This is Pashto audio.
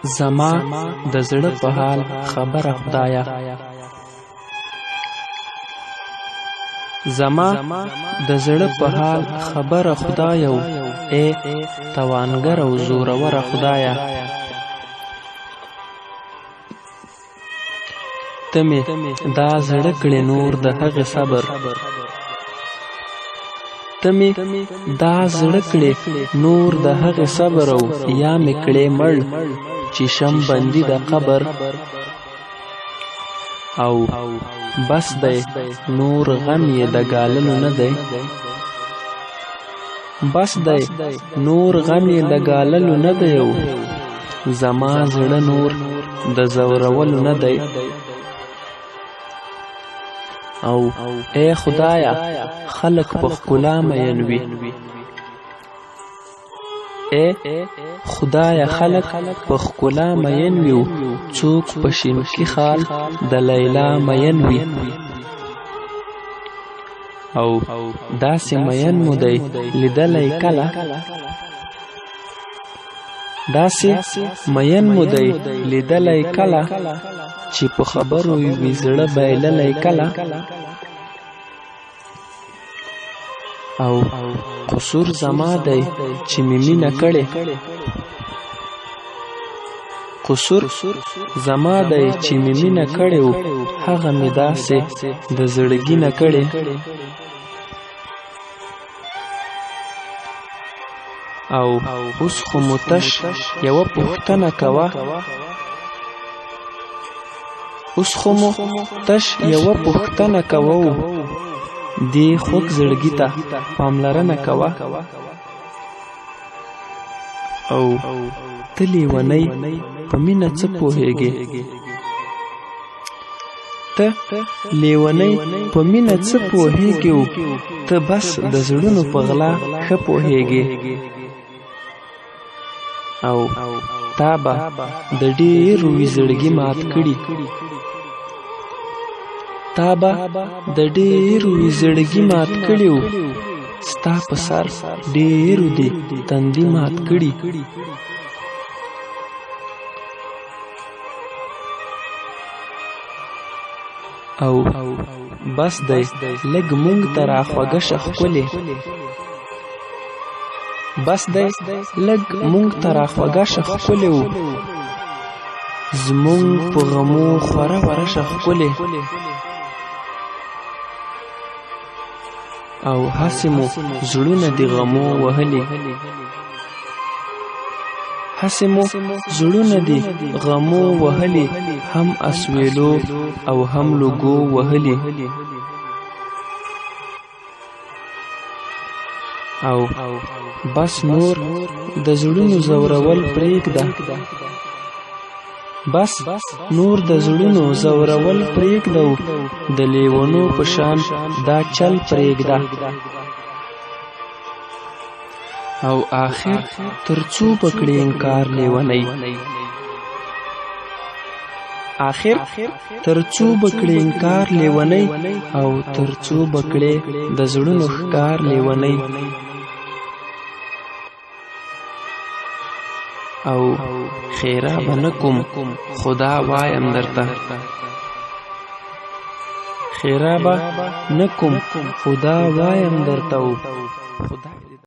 زما د زړه په حال خبره خدایا، زما د زړه په حال خبره خدایو، ای توانګر او زورور خدایا. ته مې دا زړه کړې نور د هغې صبر، ته مې دا زړه کړې نور د هغې صبر، او یا مې کړې مړ چې شم بندي د قبر. او بس دی نور غم یې د ګاللو نه دی، بس دی نور غم یې د ګاللو نه دی، او زما زړه نور د زورولو نه دی. او ای خدایا خلق په ښکلا مین وي، ای خدایا خلق په ښکلا مین وي، څوک په شینکي خال د لیلا مین وي. او داسې مین مو دی لیدلی کله، داسې مین مو دی لیدلی کله، چې په خبرو وي زړه بایللی کله. او قصور زما دی چې مې مینه کړې، قصور زما دی چې مې مینه کړې، او هغه مې داسې د زړګي نه کړې. او اوس خو مو تش یوه پوښتنه کوه، اوس خو مو تش یوه پوښتنه کوو، دې خوږ زړګي ته پاملرنه کوه. او ته لیونۍ په مینه څه پوهېږې، ته لیونۍ په مینه څه پوهېږې، او ته بس د زړونو په غلا ښه پوهېږې. او تا به د ډېرو وي زړګي مات کړي، تا به د ډېرو وي زړګي مات کړي، او ستا په سر ډېرو دې تندي مات کړي. او بس دی لږ مونږ ته راخوږه شه ښکلې، بس دی لږ مونږ ته راخوږه شه ښکلې، او زمونږ په غمو خوره وره شه ښکلې. او هسې مو زړونه د غمو وهلي، هسې مو زړونه د غمو وهلي، هم اسویلو او هم لوګو وهلي. او بس نور د زړونو زورول پرېږده، بس نور د زړونو زورول پرېږده، او د لیونو په شان دا چل پرېږده. او آخر تر څو به کړې انکار لیونۍ، آخر تر څو به کړې انکار لیونۍ، او تر څو به کړې د زړونو ښکار لیونۍ. او خیره به نه کوم خدا وایم درته، خیره به نه کوم خدا وایم درته، او خدای